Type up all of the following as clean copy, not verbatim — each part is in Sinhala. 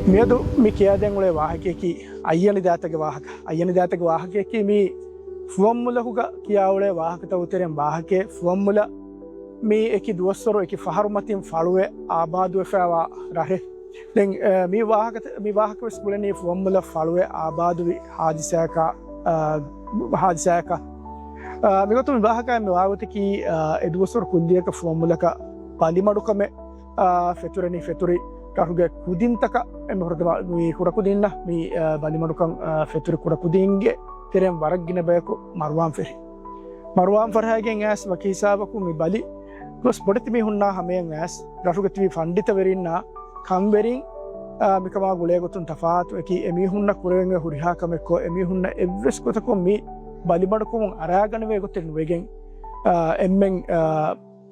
මියදු මේ කියාදැන්ගුලේ වාහකයකි අයියනි දාතක වාහක අයියනි දාතක වාහකයකි මේ ෆුවම්මුලහුග කියාවලේ වාහකත උතරෙන් වාහකේ ෆුවම්මුල මේ එකි දුවස්සරු එකි ෆහරුමතින් ෆළුවේ ආබාදුව ෆෑවා රහේ දැන් මේ වාහක වෙස්මුලනේ ෆුවම්මුල ෆළුවේ ආබාදුවි හාදිසයක මිගොතු විවාහකය මේ වාගතකි එදුවස්සරු කුන්දියක ෆුවම්මුලක පලිමඩුකම ෆෙතුරනි ෆෙතුරි රහුගේ කුදින්තක එම හොරදම මේ කුරකුදින්න මේ බලිමඩුකම් ෆෙතුරි කුරකුදින්ගේ තෙරෙන් වරක්ගෙන බයකු මරුවාම් ෆෙරි මරුවාම් ෆරහාගෙන් ඇස් වකීසාවකු මේ බලි ගොස් බොඩති මේ හුන්නා හමයෙන් ඇස් රහුගතිවි ෆණ්ඩිත වෙරින්නා කම්වෙරින් මිකමා ගුලේ ගොතුන් තෆාතු එකි එමිහුන්න කුරවෙන් හුරිහාකමෙක්කෝ එමිහුන්න එව්වෙස් කොතකො මේ බලිමඩුකුම් අරාගන වේ ගොතෙන් වෙගෙන් එම්මෙන්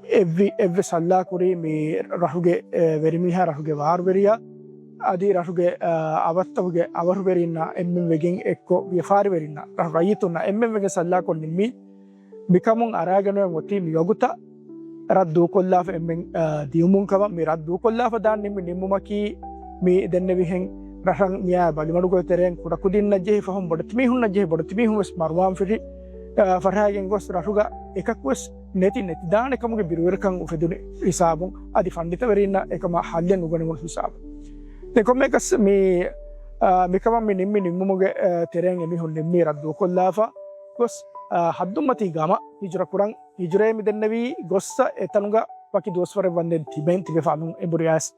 එව්වෙ සල්ලා කුරී මේ රහුගේ වෙරිමිහා රහුගේ වාර්වරියා අදී රහුගේ අවත්තවගේ අවරුවරින්න එම්මෙන් වෙගෙන් එක්කෝ ව්‍යපාරි වෙරින්න රහුගයිතුන්න එම්මෙන් වෙගෙන් සල්ලා කොන්නින් මිකමුන් අරාගනුවෙන් ඔති මියොගුත රද්දූ කොල්ලාෆ එම්මෙන් දියුමුන්කව මේ රද්දූ කොල්ලාෆ දාන්නෙම නිම්මුමකී මේ දෙන්න විහෙන් රහන් මියා බලිමඩුකෝ තෙරෙන් කුඩකුදින්න ජෙහි ෆහම් බොඩතිමි හුන්න ජෙහි බොඩතිමි හුස් මරුවාම් ෆිරි ෆරහාගෙන් ගොස් රහුගා එකක් වස් නැති දාන එකමුගේ බිරුවරකං උපදුනේ හිසාබුන් අධි ෆණ්ඩිත වෙරින්න එකම හල්යන් උගනමුන් හිසාබ දෙකොම එකස් මේ මිකම මේ නිම්මි නිම්මුගේ තෙරෙන් එමිහුන් නිම්මි රද්දූ කොල්ලාෆා ගොස් හද්දුම්මති ගම හිජර කුරන් හිජරේ මිදෙන්නවි ගොස්ස එතනුග වකි දෝස්වර වන්දෙන් තිබෙන් තිබෙෆානුන් එබුරියාස්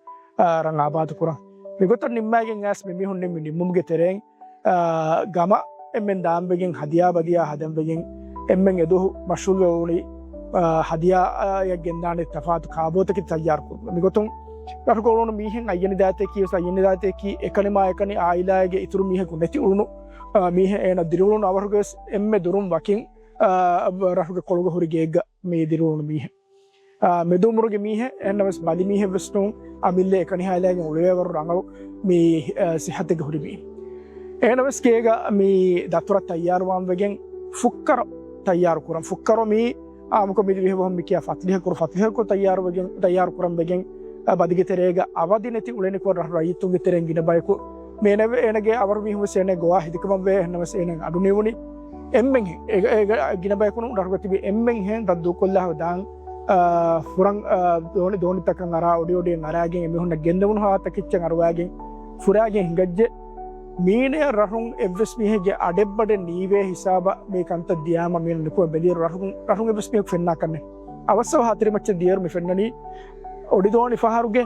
රං ආබාද කුරන් මිගොත නිම්මයගෙන් ඇස් මෙමිහුන් නිම්මි නිම්මුගේ තෙරෙන් ගම එම්මෙන් දාම්බගෙන් හදියා බදියා හදම්බගෙන් එම්මෙන් එදුහු මශුල් වුණි හදියායක් ගෙන්දානේ තෆාතු කාබෝතකි තයාර කරනවා මිගොතුන් රහුගෝන මීහෙන් අයනි දාතේ කියස අයනි දාතේ කි එකනිමා එකනි ආයිලාගේ ඉතුරු මීහෙකු නැති උණු මීහ එන දිරුණු අවරුගස් එම්මෙ දුරුම් වකින් රහුගේ කොළුග හුරි ගේග මේ දිරුණු මීහ මෙදුමුරුගේ මීහ එන්නවස් බලි මීහ වස්නු අමිල්ලේ එකනි ආයිලාගේ උලේවරු රංගව මේ සිහතක හුරි මීහ එනවස් කේග මේ දතුර තයාර වම් වගෙන් ෆුක්කර තයාර කරම් ෆුක්කර මේ ආමක මිදි විහවම් මිකියා ෆත්ලිහ කර තයාර වගෙන් තයාර කරම් වගෙන් බදිගේ තෙරේග අවදි නැති උලෙනි කර රයිතුගේ තෙරෙන් ගින බයකු මේනව එනගේ අවර මිහුම සේනේ ගෝවා හිදකම වේ නවස් එන අඩුනේ වුනි එම්මෙන් ගින බයකුණු රහුගතිබි එම්මෙන් හෙන් දද්දු කොල්ලාව දාන් ෆුරන් දෝනි තකන් අරා ඔඩි අරාගෙන් එමිහුන්න ගෙන්දමුණු හාත කිච්චන් අරවාගෙන් ෆුරාගෙන් හිඟජ්ජ මීනේ රහුන් එවස් මිහගේ අඩෙබ්බඩ නීවේ හිසාබ මේ කන්ත දියාම මේ නකෝ බෙලිය රහුන් එවස් මිහක් ෆෙන්නා කන්නේ අවස්සව හතරි මච්ච දියර් මි ෆෙන්නනි ඔඩි දෝනි ෆහරුගේ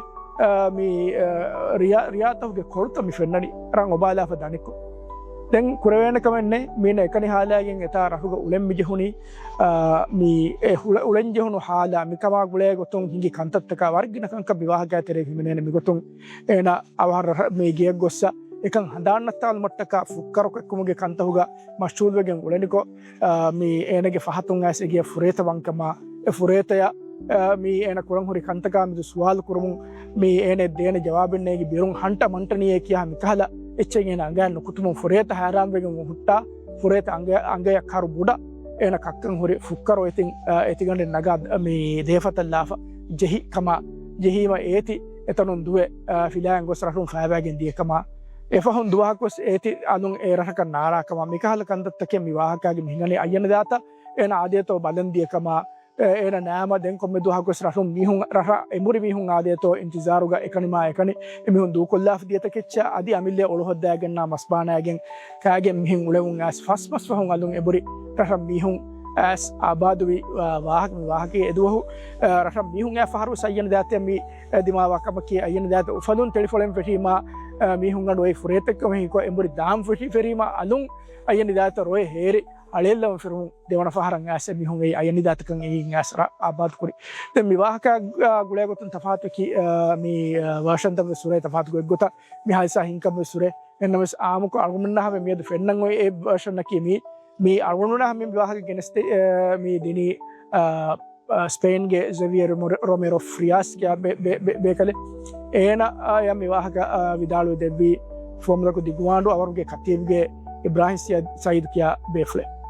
මේ රියාතවගේ කොල්ත මි ෆෙන්නනි රන් ඔබාලාෆ දනිකෝ දැන් කුරවේන කමන්නේ මේන එකනි හාලාගෙන් එතා රහුග උලෙන් මිජහුනි මේ උලෙන් ජහුණු හාලා මිකමා ගුලේ ගොතුන් හිඟි කන්තත්තක වර්ගින කංක විවාහකය තෙරේ හිමිනේන මිගොතුන් එන අවහර මේ ගියක් ගොස්ස එකන් හදාන්නත්තාල් මට්ටක ෆුක්කරක එක්කමුගේ කන්තහුග මස්චූල්වගෙන් උලෙනිකෝ මේ ඒනගේ ෆහතුන් ඇසගේ ෆුරේත වංකමා ෆුරේතය මේ එන කුරන් හුරි කන්තකාමිදු සුවාල් කුරමුන් මේ ඒනේ දේන ජවාබෙන්නේගේ බිරුන් හන්ට මන්ටනියේ කියා මිකහලා එච්චගෙන අංගයන් කුතුමුන් ෆුරේත හාරාම්වගෙන් හුට්ටා ෆුරේත අංගයක් කරු බුඩ එන කක්කන් හුරි ෆුක්කරෝ ඉතින් එතිගන්නේ නගා මේ දේෆතල්ලාෆ ජෙහි කමා ජෙහිම ඒති එතනුන් දුවේ ෆිලායන් ගොස් රහුන් ෆෑබෑගෙන් දියකමා එෆහුන් දුවහකොස් ඒති අනුන් ඒ රහක නාරාකම මිකහල කන්දත්තක මිවාහකගේ මිහිනලේ අයන දාත එන ආදේතෝ බලන් දියකමා එන නෑම දැන් කොම්මෙ දුවහකොස් රහුන් මිහුන් රහ එමුරි මිහුන් ආදේතෝ ඉන්තිසාරුග එකනිමා එකනි එමිහුන් දූ කොල්ලාෆ් දියත කෙච්ච අදි අමිල්ලේ ඔලොහොද්දාගෙන නා මස්බානාගෙන් කාගෙන් මිහින් උලෙවුන් ඇස් ෆස්මස් වහුන් අලුන් එබුරි රහ මිහුන් ඇස් ආබාදුවි වාහකේ එදුවහු රහ මිහුන් ඇ ෆහරු සයන දාතේ මි දිමාවකම කී අයන දාත උෆලුන් ටෙලිෆෝන් ෆෙටීමා මිහුන් ගඩොයි ෆුරේතකම හිකෝ එඹුරි දාම් ෆෙටි ෆෙරීමා අලුන් අයන දාත රොය හේරි අලෙල්ලම ෆිරුන් දෙවන ෆහරන් ඇස් මිහුන් ඒ අයන දාතකන් ඒ ඇස් ආබාද් කුරි දැන් විවාහක ගුලේ ගොතුන් තෆාතු කි මේ වර්ෂන් තම සුරේ තෆාතු ගොත මිහල්සා හින්කම සුරේ එන්නමස් ආමුක අල්ගුමන්නාව මේද ෆෙන්නන් ඔය ඒ වර්ෂන් නකි මේ අල්ගුමන්නාව මේ විවාහක ගෙනස්තේ මේ දිනි ස්පේන්ගේ ජෙවියර් රොමෙරෝ ෆ්‍රියාස් කියා බේකලේ ඒන යම් විවාහක විදාලු දෙවි ෆෝමුලක දිගුවාඬු අවරුගේ කතියම්ගේ ඉබ්‍රාහිම් සයිද් කියා බේෆ්ලේ